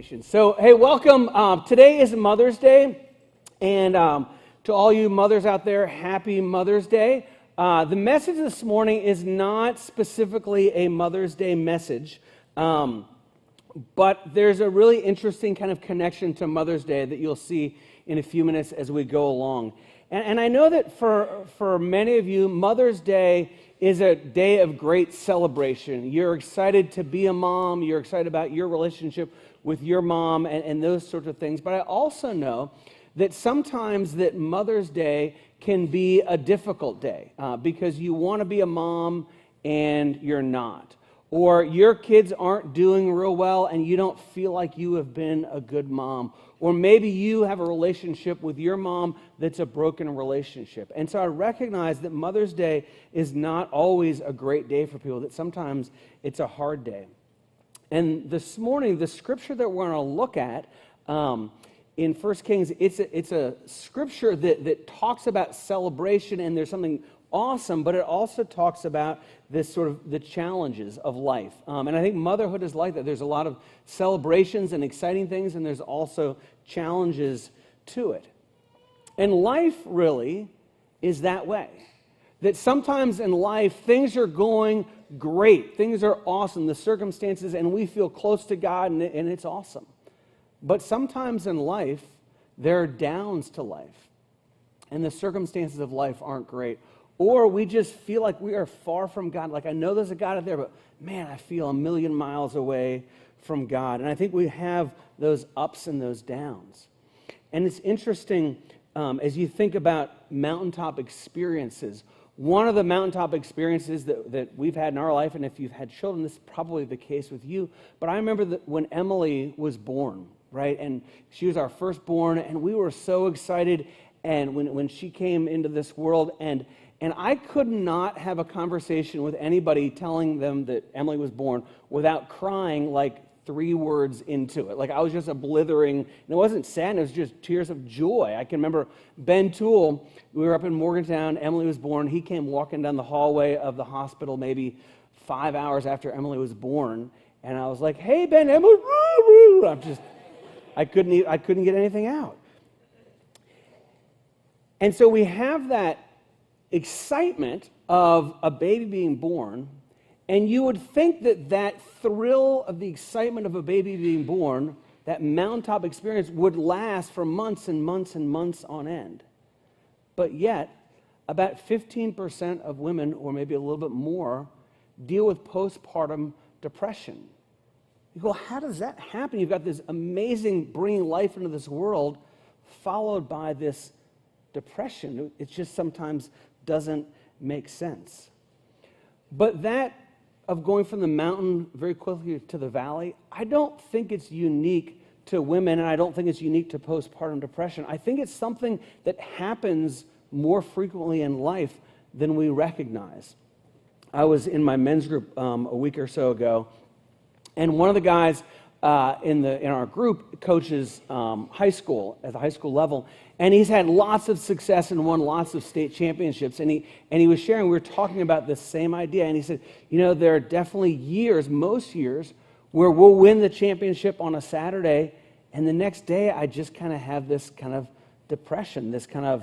patience. So, hey, welcome. Today is Mother's Day, and to all you mothers out there, happy Mother's Day. The message this morning is not specifically a Mother's Day message, but there's a really interesting kind of connection to Mother's Day that you'll see in a few minutes as we go along. And I know that for many of you, Mother's Day is a day of great celebration. You're excited to be a mom. You're excited about your relationship with your mom and those sorts of things. But I also know that sometimes that Mother's Day can be a difficult day because you want to be a mom and you're not. Or your kids aren't doing real well and you don't feel like you have been a good mom. Or maybe you have a relationship with your mom that's a broken relationship. And so I recognize that Mother's Day is not always a great day for people, that sometimes it's a hard day. And this morning, the scripture that we're going to look at in 1 Kings, it's a scripture that talks about celebration, and there's something awesome, but it also talks about this sort of the challenges of life. And I think motherhood is like that. There's a lot of celebrations and exciting things, and there's also challenges to it. And life really is that way. That sometimes in life, things are going great. Things are awesome, the circumstances, and we feel close to God, and it's awesome. But sometimes in life, there are downs to life, and the circumstances of life aren't great. Or we just feel like we are far from God. Like, I know there's a God out there, but man, I feel a million miles away from God. And I think we have those ups and those downs. And it's interesting as you think about mountaintop experiences. One of the mountaintop experiences that we've had in our life, and if you've had children, this is probably the case with you, but I remember that when Emily was born, right? And she was our firstborn, and we were so excited. And when she came into this world, and I could not have a conversation with anybody telling them that Emily was born without crying like 3 words into it. Like I was just a blithering, and it wasn't sad, it was just tears of joy. I can remember Ben Toole, we were up in Morgantown, Emily was born, he came walking down the hallway of the hospital maybe 5 hours after Emily was born, and I was like, hey Ben, Emily, I couldn't get anything out. And so we have that excitement of a baby being born, and you would think that thrill of the excitement of a baby being born, that mountaintop experience, would last for months and months and months on end. But yet, about 15% of women, or maybe a little bit more, deal with postpartum depression. You go, how does that happen? You've got this amazing bringing life into this world, followed by this depression. It just sometimes doesn't make sense. But that of going from the mountain very quickly to the valley, I don't think it's unique to women, and I don't think it's unique to postpartum depression. I think it's something that happens more frequently in life than we recognize. I was in my men's group a week or so ago, and one of the guys in our group coaches high school at the high school level, and he's had lots of success and won lots of state championships. And he was sharing, we were talking about this same idea, and he said, there are definitely years, most years, where we'll win the championship on a Saturday, and the next day I just kind of have this kind of depression, this kind of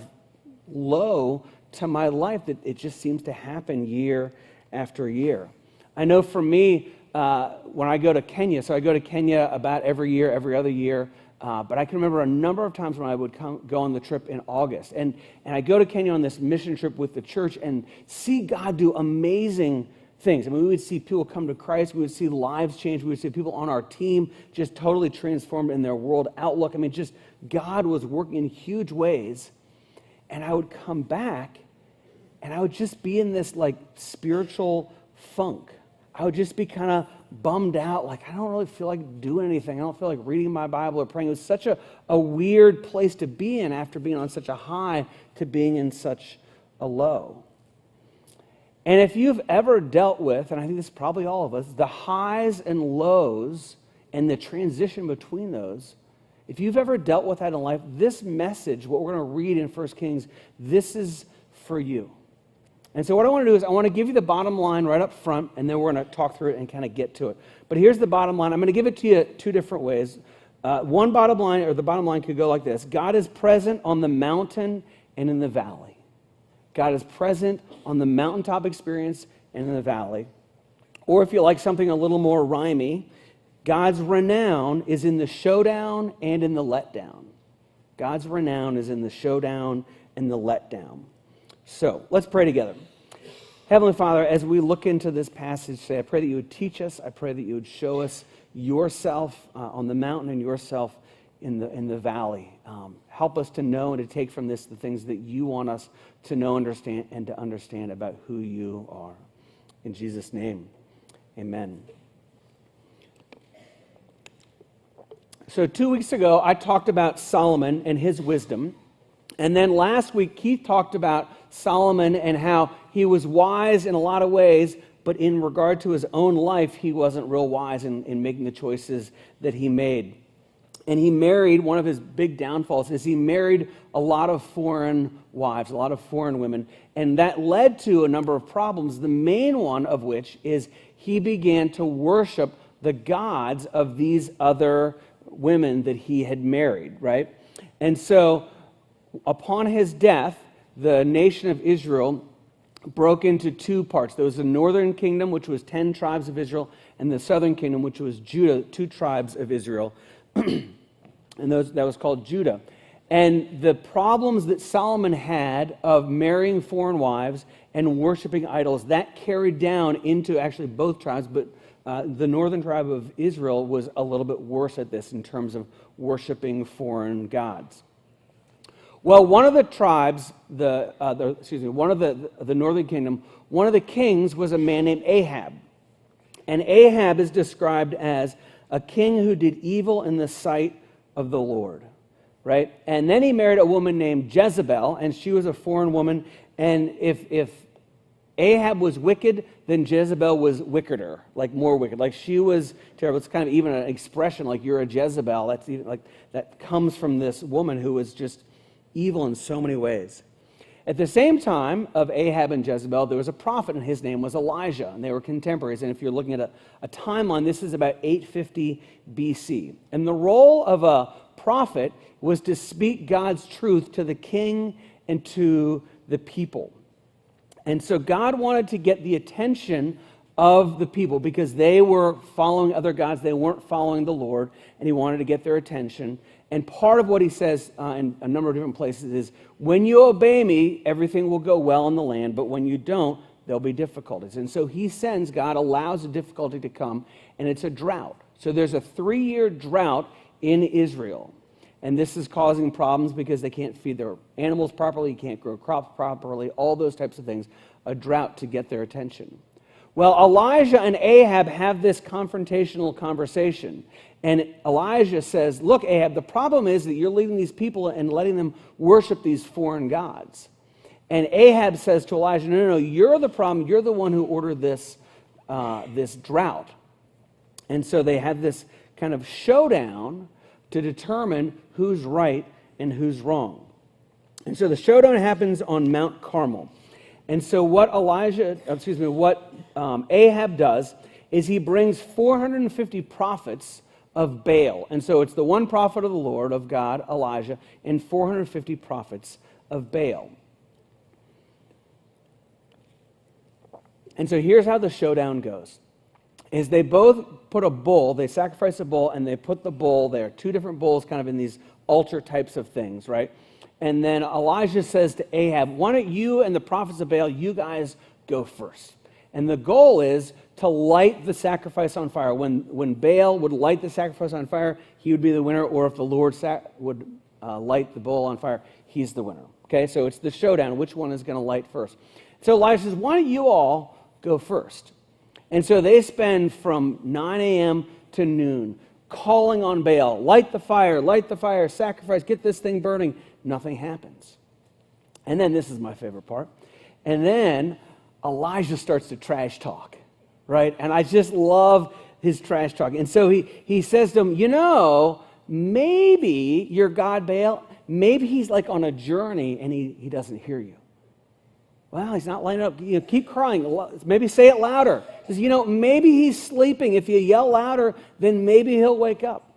low to my life that it just seems to happen year after year. I know for me, when I go to Kenya, so I go to Kenya about every year, every other year, but I can remember a number of times when I would go on the trip in August. And I go to Kenya on this mission trip with the church and see God do amazing things. I mean, we would see people come to Christ. We would see lives change. We would see people on our team just totally transformed in their world outlook. I mean, just God was working in huge ways. And I would come back and I would just be in this like spiritual funk. I would just be kind of bummed out, like I don't really feel like doing anything. I don't feel like reading my Bible or praying. It was such a weird place to be in after being on such a high to being in such a low. And if you've ever dealt with, and I think this is probably all of us, the highs and lows and the transition between those, if you've ever dealt with that in life, this message, what we're going to read in 1 Kings, this is for you. And so what I want to do is I want to give you the bottom line right up front, and then we're going to talk through it and kind of get to it. But here's the bottom line. I'm going to give it to you 2 different ways. One bottom line, or the bottom line could go like this: God is present on the mountain and in the valley. God is present on the mountaintop experience and in the valley. Or if you like something a little more rhymey, God's renown is in the showdown and in the letdown. God's renown is in the showdown and the letdown. So, let's pray together. Heavenly Father, as we look into this passage today, I pray that you would teach us. I pray that you would show us yourself on the mountain and yourself in the valley. Help us to know and to take from this the things that you want us to know, understand, and to understand about who you are. In Jesus' name, amen. So 2 weeks ago, I talked about Solomon and his wisdom. And then last week, Keith talked about Solomon and how he was wise in a lot of ways, but in regard to his own life, he wasn't real wise in making the choices that he made. And he married, one of his big downfalls is he married a lot of foreign wives, a lot of foreign women. And that led to a number of problems, the main one of which is he began to worship the gods of these other women that he had married, right? And so upon his death, the nation of Israel broke into two parts. There was the northern kingdom, which was 10 tribes of Israel, and the southern kingdom, which was Judah, 2 tribes of Israel. And that was called Judah. And the problems that Solomon had of marrying foreign wives and worshiping idols, that carried down into actually both tribes, but the northern tribe of Israel was a little bit worse at this in terms of worshiping foreign gods. Well, one of the tribes, one of the northern kingdom, one of the kings was a man named Ahab. And Ahab is described as a king who did evil in the sight of the Lord, right? And then he married a woman named Jezebel, and she was a foreign woman. And if Ahab was wicked, then Jezebel was wickeder, like more wicked. Like she was terrible. It's kind of even an expression like you're a Jezebel. That's even like that comes from this woman who was just evil in so many ways. At the same time of Ahab and Jezebel, there was a prophet, and his name was Elijah, and they were contemporaries. And if you're looking at a timeline, this is about 850 BC. And the role of a prophet was to speak God's truth to the king and to the people. And so God wanted to get the attention of the people because they were following other gods. They weren't following the Lord, and he wanted to get their attention. And part of what he says in a number of different places is, when you obey me, everything will go well in the land, but when you don't, there'll be difficulties. And so God allows a difficulty to come, and it's a drought. So there's a 3-year drought in Israel. And this is causing problems because they can't feed their animals properly, can't grow crops properly, all those types of things, a drought to get their attention. Well, Elijah and Ahab have this confrontational conversation. And Elijah says, look, Ahab, the problem is that you're leading these people and letting them worship these foreign gods. And Ahab says to Elijah, no, you're the problem. You're the one who ordered this drought. And so they have this kind of showdown to determine who's right and who's wrong. And so the showdown happens on Mount Carmel. And so what Ahab does is he brings 450 prophets of Baal. And so it's the one prophet of the Lord, of God, Elijah, and 450 prophets of Baal. And so here's how the showdown goes. Is they both put a bull, they sacrifice a bull, and they put the bull there, 2 different bulls kind of in these altar types of things, right? And then Elijah says to Ahab, why don't you and the prophets of Baal, you guys go first. And the goal is to light the sacrifice on fire. When Baal would light the sacrifice on fire, he would be the winner, or if the Lord would light the bull on fire, he's the winner. Okay, so it's the showdown, which one is going to light first. So Elijah says, why don't you all go first? And so they spend from 9 a.m. to noon calling on Baal, light the fire, sacrifice, get this thing burning. Nothing happens. And then this is my favorite part. And then Elijah starts to trash talk, right? And I just love his trash talk. And so he says to him, maybe your God Baal, maybe he's like on a journey and he doesn't hear you. Well, he's not lighting up. Keep crying. Maybe say it louder. He says, maybe he's sleeping. If you yell louder, then maybe he'll wake up.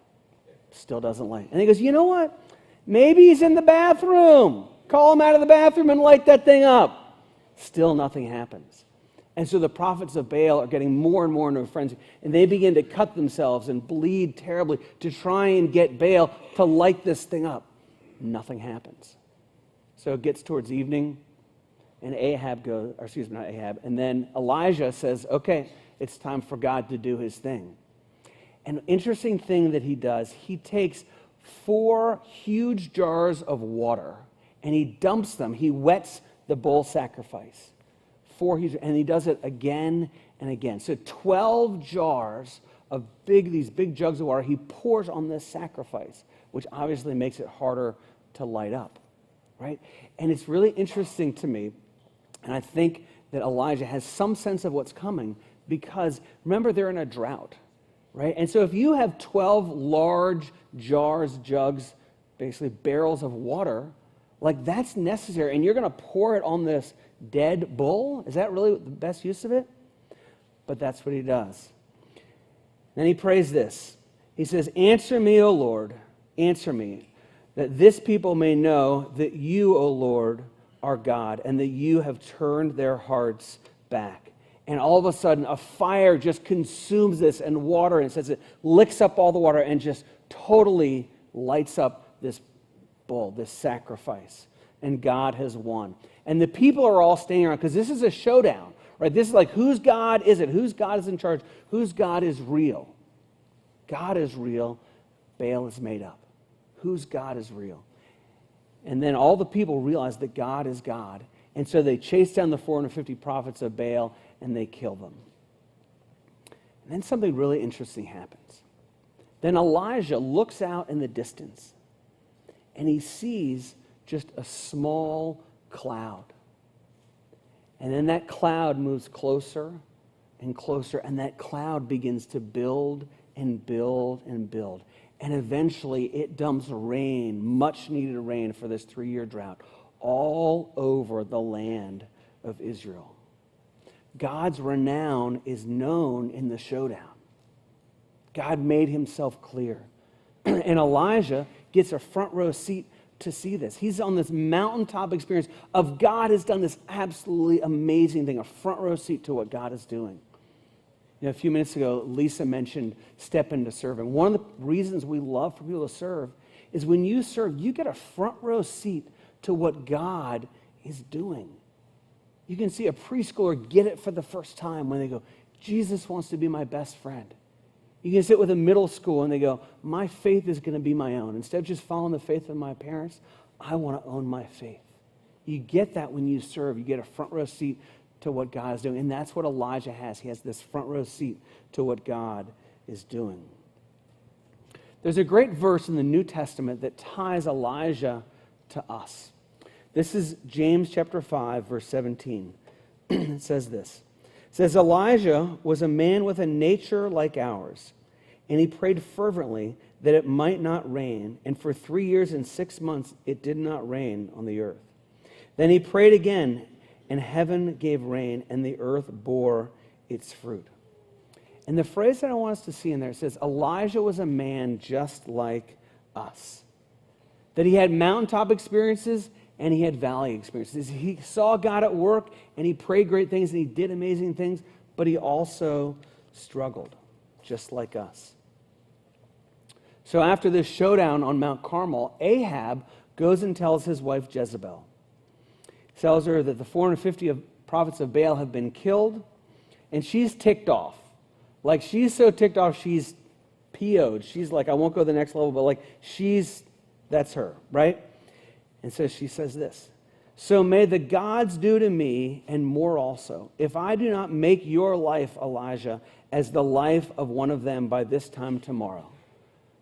Still doesn't light. And he goes, you know what? Maybe he's in the bathroom. Call him out of the bathroom and light that thing up. Still nothing happens. And so the prophets of Baal are getting more and more into a frenzy, and they begin to cut themselves and bleed terribly to try and get Baal to light this thing up. Nothing happens. So it gets towards evening, and and then Elijah says, okay, it's time for God to do his thing. An interesting thing that he does, he takes 4 huge jars of water, and he dumps them. He wets the bull sacrifice. 4 huge, and he does it again and again. So 12 jars of these big jugs of water he pours on this sacrifice, which obviously makes it harder to light up, right? And it's really interesting to me, and I think that Elijah has some sense of what's coming, because remember, they're in a drought, right? And so if you have 12 large jars, jugs, basically barrels of water, like that's necessary, and you're going to pour it on this dead bull? Is that really the best use of it? But that's what he does. Then he prays this. He says, answer me, O Lord, answer me, that this people may know that you, O Lord, are God, and that you have turned their hearts back. And all of a sudden, a fire just consumes this, and water, and it says it licks up all the water and just totally lights up this bull, this sacrifice. And God has won. And the people are all standing around, because this is a showdown, right? This is like, whose God is it? Whose God is in charge? Whose God is real? God is real. Baal is made up. Whose God is real? And then all the people realize that God is God. And so they chase down the 450 prophets of Baal, and they kill them. And then something really interesting happens. Then Elijah looks out in the distance, and he sees just a small cloud. And then that cloud moves closer and closer, and that cloud begins to build and build and build. And eventually it dumps rain, much needed rain for this 3-year drought, all over the land of Israel. God's renown is known in the showdown. God made himself clear. And Elijah gets a front row seat to see this. He's on this mountaintop experience of God has done this absolutely amazing thing, a front row seat to what God is doing. You know, a few minutes ago, Lisa mentioned step into serve. And one of the reasons we love for people to serve is when you serve, you get a front row seat to what God is doing. You can see a preschooler get it for the first time when they go, Jesus wants to be my best friend. You can sit with a middle school and they go, my faith is going to be my own. Instead of just following the faith of my parents, I want to own my faith. You get that when you serve. You get a front row seat to what God is doing. And that's what Elijah has. He has this front row seat to what God is doing. There's a great verse in the New Testament that ties Elijah to us. This is James chapter 5, verse 17. It says this. It says, Elijah was a man with a nature like ours, and he prayed fervently that it might not rain, and for 3 years and 6 months it did not rain on the earth. Then he prayed again, and heaven gave rain, and the earth bore its fruit. And the phrase that I want us to see in there, it says, Elijah was a man just like us. That he had mountaintop experiences, and he had valley experiences. He saw God at work, and he prayed great things, and he did amazing things, but he also struggled, just like us. So after this showdown on Mount Carmel, Ahab goes and tells his wife Jezebel. He tells her that the 450 prophets of Baal have been killed, and she's ticked off. Like, she's so ticked off, she's PO'd. She's like, I won't go to the next level, but like, that's her, right? And so she says this, so may the gods do to me and more also, if I do not make your life, Elijah, as the life of one of them by this time tomorrow.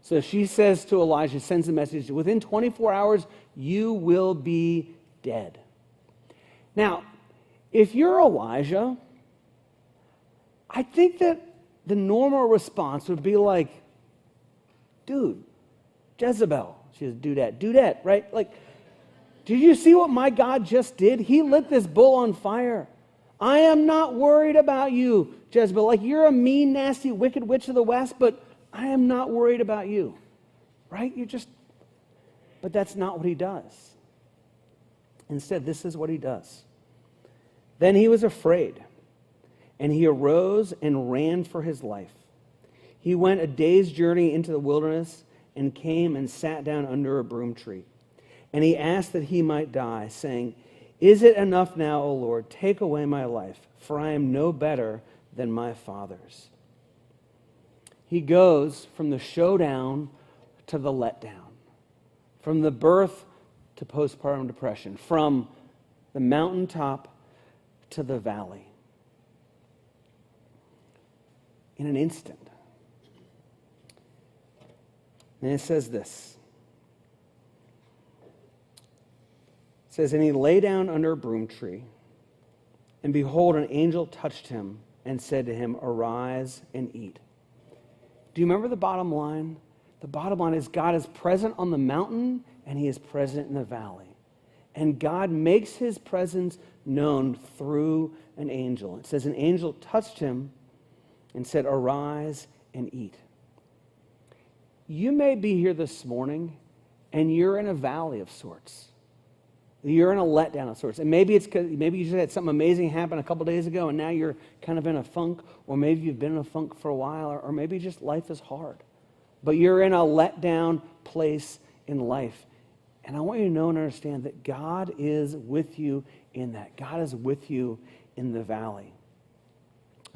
So she says to Elijah, sends a message, within 24 hours, you will be dead. Now, if you're Elijah, I think that the normal response would be like, dude, Jezebel, she's a dudette, right? Like, did you see what my God just did? He lit this bull on fire. I am not worried about you, Jezebel. Like, you're a mean, nasty, wicked witch of the West, but I am not worried about you. right? But that's not what he does. Instead, this is what he does. Then he was afraid, and he arose and ran for his life. He went a day's journey into the wilderness and came and sat down under a broom tree. And he asked that he might die, saying, "Is it enough now, O Lord? Take away my life, for I am no better than my fathers." He goes from the showdown to the letdown, from the birth to postpartum depression, from the mountaintop to the valley. In an instant. And it says this. It says, "And he lay down under a broom tree, and behold, an angel touched him and said to him, 'Arise and eat.'" Do you remember the bottom line? The bottom line is God is present on the mountain, and he is present in the valley. And God makes his presence known through an angel. It says an angel touched him and said, "Arise and eat." You may be here this morning, and you're in a valley of sorts. You're in a letdown of sorts. And maybe it's because maybe you just had something amazing happen a couple days ago, and now you're kind of in a funk, or maybe you've been in a funk for a while, or maybe just life is hard. But you're in a letdown place in life. And I want you to know and understand that God is with you in that. God is with you in the valley.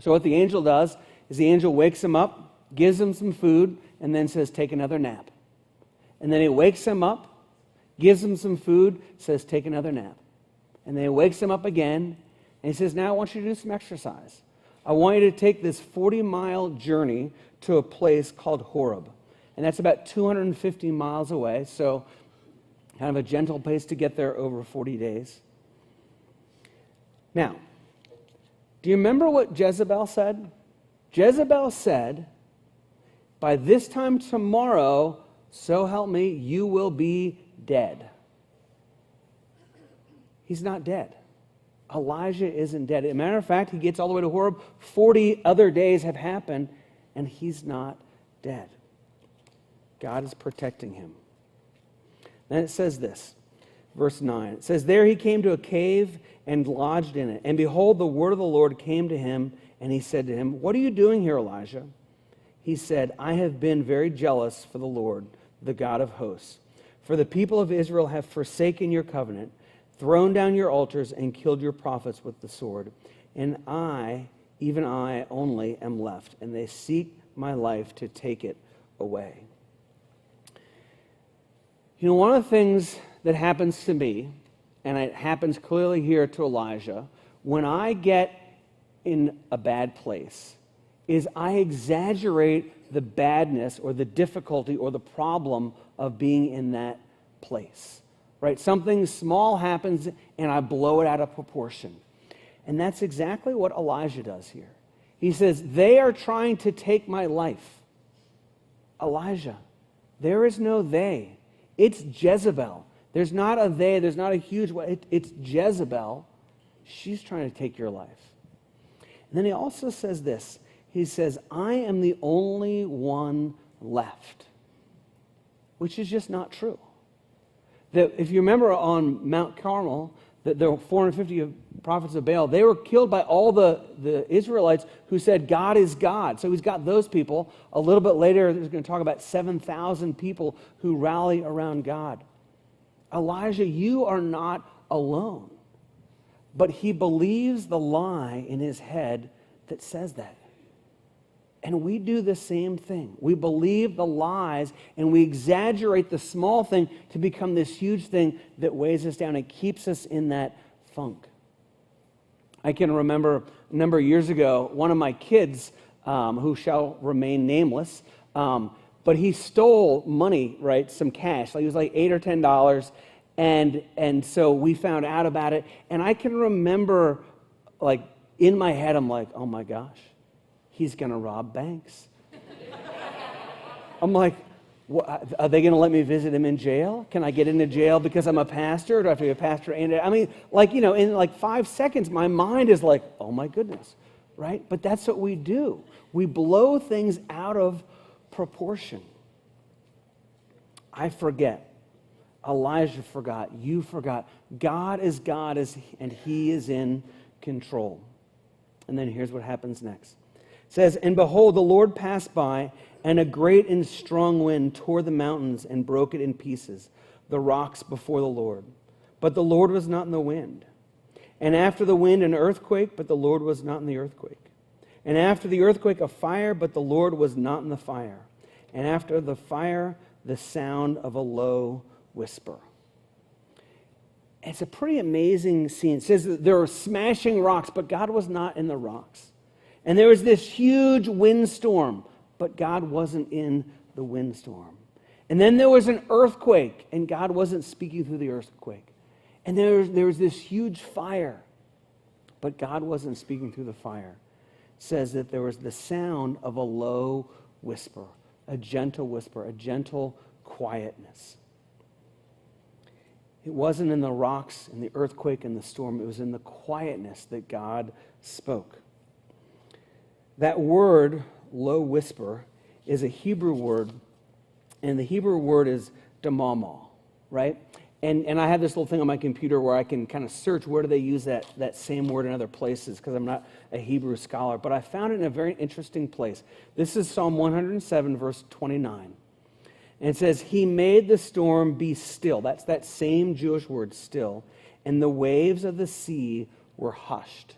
So what the angel does is the angel wakes him up, gives him some food, and then says, "Take another nap." And then he wakes him up, gives him some food, says, "Take another nap." And then he wakes him up again, and he says, "Now I want you to do some exercise. I want you to take this 40-mile journey to a place called Horeb." And that's about 250 miles away, so kind of a gentle pace to get there over 40 days. Now, do you remember what Jezebel said? Jezebel said, "By this time tomorrow, so help me, you will be dead." He's not dead. Elijah isn't dead. As a matter of fact, he gets all the way to Horeb. 40 other days have happened, and he's not dead. God is protecting him. Then it says this, verse 9. It says, "There he came to a cave and lodged in it. And behold, the word of the Lord came to him, and he said to him, 'What are you doing here, Elijah?' He said, 'I have been very jealous for the Lord, the God of hosts. For the people of Israel have forsaken your covenant, thrown down your altars, and killed your prophets with the sword. And I, even I only, am left, and they seek my life to take it away.'" You know, one of the things that happens to me, and it happens clearly here to Elijah, when I get in a bad place, is I exaggerate the badness or the difficulty or the problem of being in that place, right? Something small happens and I blow it out of proportion. And that's exactly what Elijah does here. He says, "They are trying to take my life." Elijah, there is no they. It's Jezebel. There's not a they, there's not a huge way. It's Jezebel. She's trying to take your life. And then he also says this. He says, "I am the only one left," which is just not true. That if you remember on Mount Carmel, that there were 450 prophets of Baal, they were killed by all the Israelites who said God is God. So he's got those people. A little bit later, he's going to talk about 7,000 people who rally around God. Elijah, you are not alone. But he believes the lie in his head that says that. And we do the same thing. We believe the lies and we exaggerate the small thing to become this huge thing that weighs us down and keeps us in that funk. I can remember a number of years ago, one of my kids, who shall remain nameless, but he stole money, right, some cash. Like it was like $8 or $10, and so we found out about it. And I can remember, like in my head, I'm like, oh my gosh. He's going to rob banks. I'm like, what, are they going to let me visit him in jail? Can I get into jail because I'm a pastor? Or do I have to be a pastor? And I mean, like, you know, in like 5 seconds, my mind is like, oh my goodness, right? But that's what we do. We blow things out of proportion. I forget. Elijah forgot. You forgot. God is God, and he is in control. And then here's what happens next. It says, and behold, the Lord passed by, and a great and strong wind tore the mountains and broke it in pieces, the rocks before the Lord. But the Lord was not in the wind. And after the wind, an earthquake, but the Lord was not in the earthquake. And after the earthquake, a fire, but the Lord was not in the fire. And after the fire, the sound of a low whisper. It's a pretty amazing scene. It says that there were smashing rocks, but God was not in the rocks. And there was this huge windstorm, but God wasn't in the windstorm. And then there was an earthquake, and God wasn't speaking through the earthquake. And there was this huge fire, but God wasn't speaking through the fire. It says that there was the sound of a low whisper, a gentle quietness. It wasn't in the rocks, in the earthquake, and the storm. It was in the quietness that God spoke. That word, low whisper, is a Hebrew word, and the Hebrew word is damama, right? And I have this little thing on my computer where I can kind of search where do they use that same word in other places, because I'm not a Hebrew scholar. But I found it in a very interesting place. This is Psalm 107, verse 29. And it says, he made the storm be still. That's that same Jewish word, still. And the waves of the sea were hushed.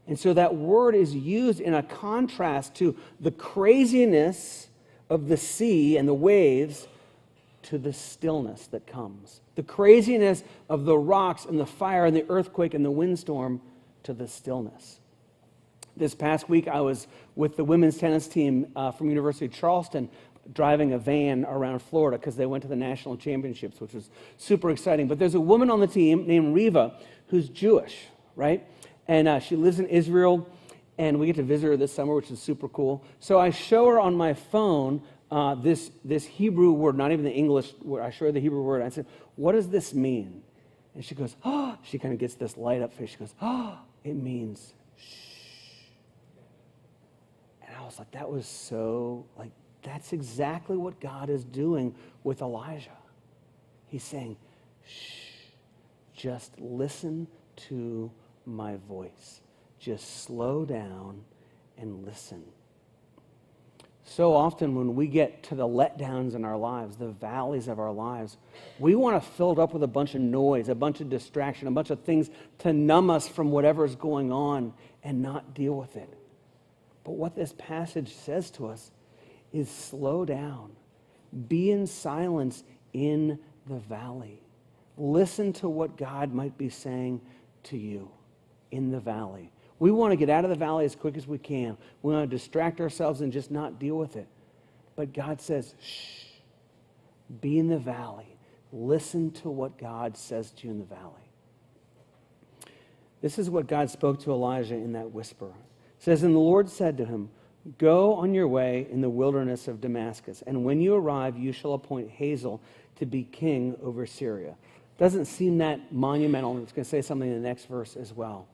And so that word is used in a contrast to the craziness of the sea and the waves to the stillness that comes. The craziness of the rocks and the fire and the earthquake and the windstorm to the stillness. This past week, I was with the women's tennis team from University of Charleston driving a van around Florida because they went to the national championships, which was super exciting. But there's a woman on the team named Riva who's Jewish, right? And she lives in Israel, and we get to visit her this summer, which is super cool. So I show her on my phone this Hebrew word, not even the English word. I show her the Hebrew word. I said, what does this mean? And she goes, oh, she kind of gets this light up face. She goes, oh, it means shh. And I was like, that was so, like, that's exactly what God is doing with Elijah. He's saying, shh, just listen to my voice. Just slow down and listen. So often when we get to the letdowns in our lives, the valleys of our lives, we want to fill it up with a bunch of noise, a bunch of distraction, a bunch of things to numb us from whatever's going on and not deal with it. But what this passage says to us is slow down. Be in silence in the valley. Listen to what God might be saying to you in the valley. We want to get out of the valley as quick as we can. We want to distract ourselves and just not deal with it. But God says, shh, be in the valley. Listen to what God says to you in the valley. This is what God spoke to Elijah in that whisper. It says, and the Lord said to him, go on your way in the wilderness of Damascus, and when you arrive, you shall appoint Hazael to be king over Syria. Doesn't seem that monumental. It's going to say something in the next verse as well.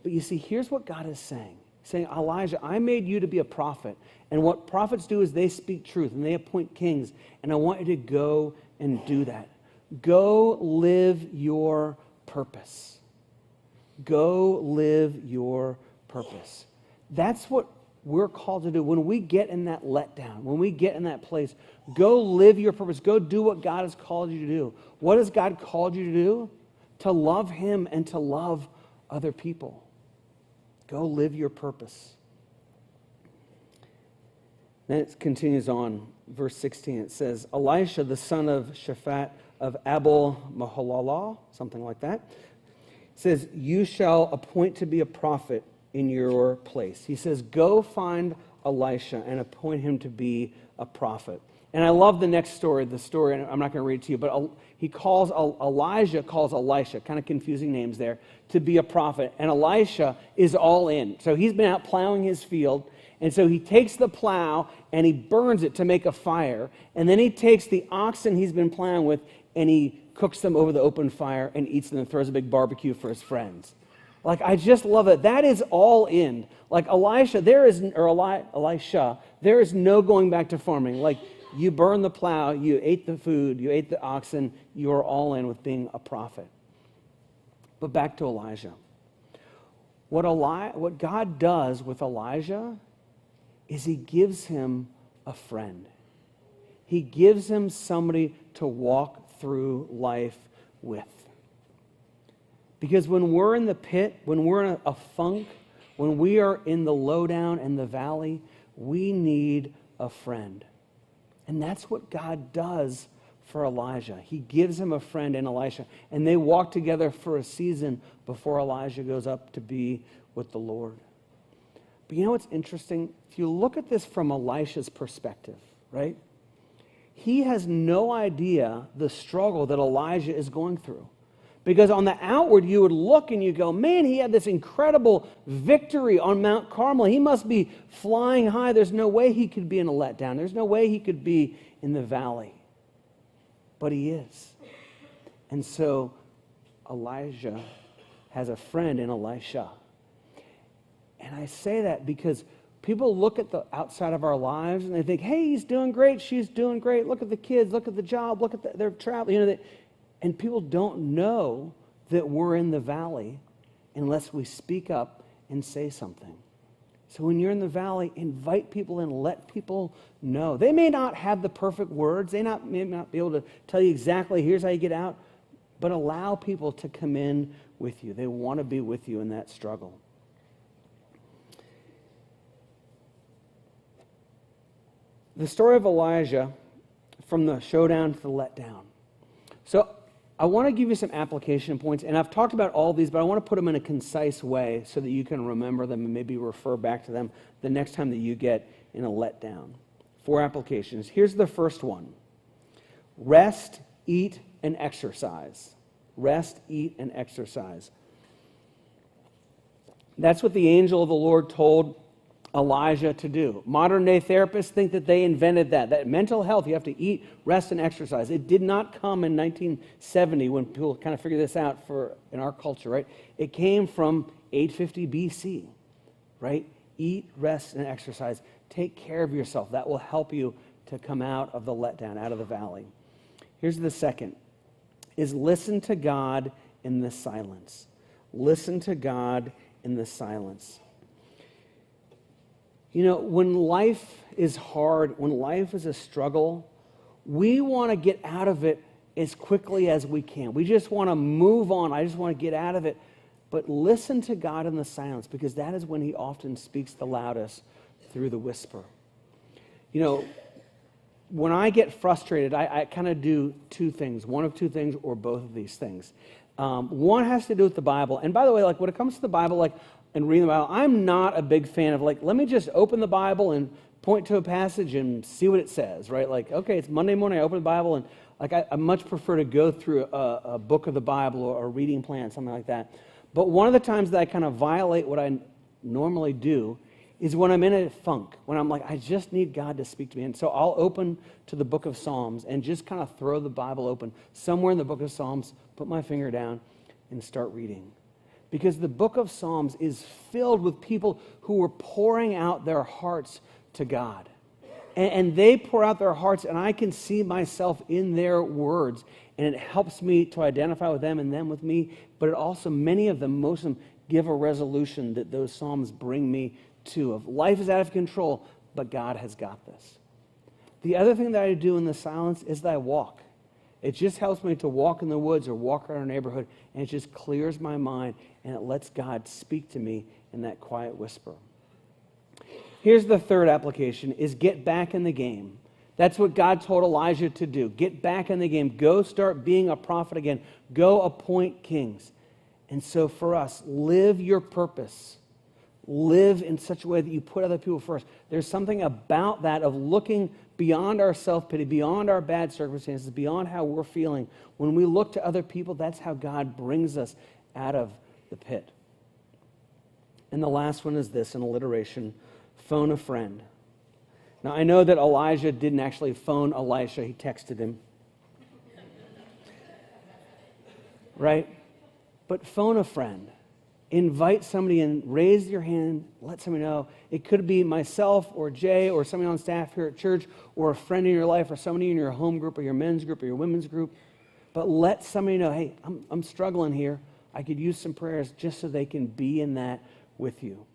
But you see, here's what God is saying. He's saying, Elijah, I made you to be a prophet. And what prophets do is they speak truth and they appoint kings. And I want you to go and do that. Go live your purpose. Go live your purpose. That's what we're called to do. When we get in that letdown, when we get in that place, go live your purpose. Go do what God has called you to do. What has God called you to do? To love him and to love other people. Go live your purpose. Then it continues on, verse 16. It says, Elisha, the son of Shaphat of Abel Mahalalah, something like that, says, you shall appoint to be a prophet in your place. He says, go find Elisha and appoint him to be a prophet. And I love the next story, and I'm not going to read it to you, but Elijah calls Elisha, kind of confusing names there, to be a prophet. And Elisha is all in. So he's been out plowing his field, and so he takes the plow and he burns it to make a fire. And then he takes the oxen he's been plowing with and he cooks them over the open fire and eats them and throws a big barbecue for his friends. Like, I just love it. That is all in. Like Elisha, there is no going back to farming. Like, You burn the plow, you ate the food, you ate the oxen, you're all in with being a prophet. But back to Elijah. What God does with Elijah is he gives him a friend. He gives him somebody to walk through life with. Because when we're in the pit, when we're in a funk, when we are in the lowdown and the valley, we need a friend. And that's what God does for Elijah. He gives him a friend in Elisha. And they walk together for a season before Elijah goes up to be with the Lord. But you know what's interesting? If you look at this from Elisha's perspective, right? He has no idea the struggle that Elijah is going through. Because on the outward, you would look and you go, man, he had this incredible victory on Mount Carmel. He must be flying high. There's no way he could be in a letdown. There's no way he could be in the valley. But he is. And so Elijah has a friend in Elisha. And I say that because people look at the outside of our lives and they think, hey, he's doing great, she's doing great. Look at the kids, look at the job, look at their travel. And people don't know that we're in the valley unless we speak up and say something. So when you're in the valley, invite people in, let people know. They may not have the perfect words. They may not be able to tell you exactly, here's how you get out. But allow people to come in with you. They want to be with you in that struggle. The story of Elijah, from the showdown to the letdown. So I want to give you some application points, and I've talked about all these, but I want to put them in a concise way so that you can remember them and maybe refer back to them the next time that you get in a letdown. 4 applications. Here's the first one. Rest, eat, and exercise. Rest, eat, and exercise. That's what the angel of the Lord told Elijah to do. Modern day therapists think that they invented that mental health, you have to eat, rest, and exercise. It did not come in 1970 when people kind of figured this out in our culture, right? It came from 850 BC, right? Eat, rest, and exercise. Take care of yourself. That will help you to come out of the letdown, out of the valley. Here's the second, is listen to God in the silence. Listen to God in the silence. You know, when life is hard, when life is a struggle, we want to get out of it as quickly as we can. We just want to move on. I just want to get out of it. But listen to God in the silence, because that is when he often speaks the loudest, through the whisper. You know, when I get frustrated, I kind of do 2 things, one of 2 things or both of these things. One has to do with the Bible. And by the way, like when it comes to the Bible, and reading the Bible, I'm not a big fan of let me just open the Bible and point to a passage and see what it says, right? Okay, it's Monday morning, I open the Bible, and I much prefer to go through a book of the Bible or a reading plan, something like that. But one of the times that I kind of violate what I normally do is when I'm in a funk, when I'm I just need God to speak to me. And so I'll open to the book of Psalms and just kind of throw the Bible open somewhere in the book of Psalms, put my finger down, and start reading. Because the book of Psalms is filled with people who are pouring out their hearts to God. And they pour out their hearts, and I can see myself in their words. And it helps me to identify with them and them with me. But it also, many of them, most of them, give a resolution that those Psalms bring me to. Of life is out of control, but God has got this. The other thing that I do in the silence is that I walk. It just helps me to walk in the woods or walk around our neighborhood, and it just clears my mind, and it lets God speak to me in that quiet whisper. Here's the third application, is get back in the game. That's what God told Elijah to do. Get back in the game. Go start being a prophet again. Go appoint kings. And so for us, live your purpose. Live in such a way that you put other people first. There's something about that of looking beyond our self-pity, beyond our bad circumstances, beyond how we're feeling. When we look to other people, that's how God brings us out of the pit. And the last one is this, an alliteration, phone a friend. Now, I know that Elijah didn't actually phone Elisha. He texted him. Right? But phone a friend. invite somebody in, raise your hand, let somebody know. It could be myself or Jay or somebody on staff here at church or a friend in your life or somebody in your home group or your men's group or your women's group. But let somebody know, hey, I'm struggling here. I could use some prayers just so they can be in that with you.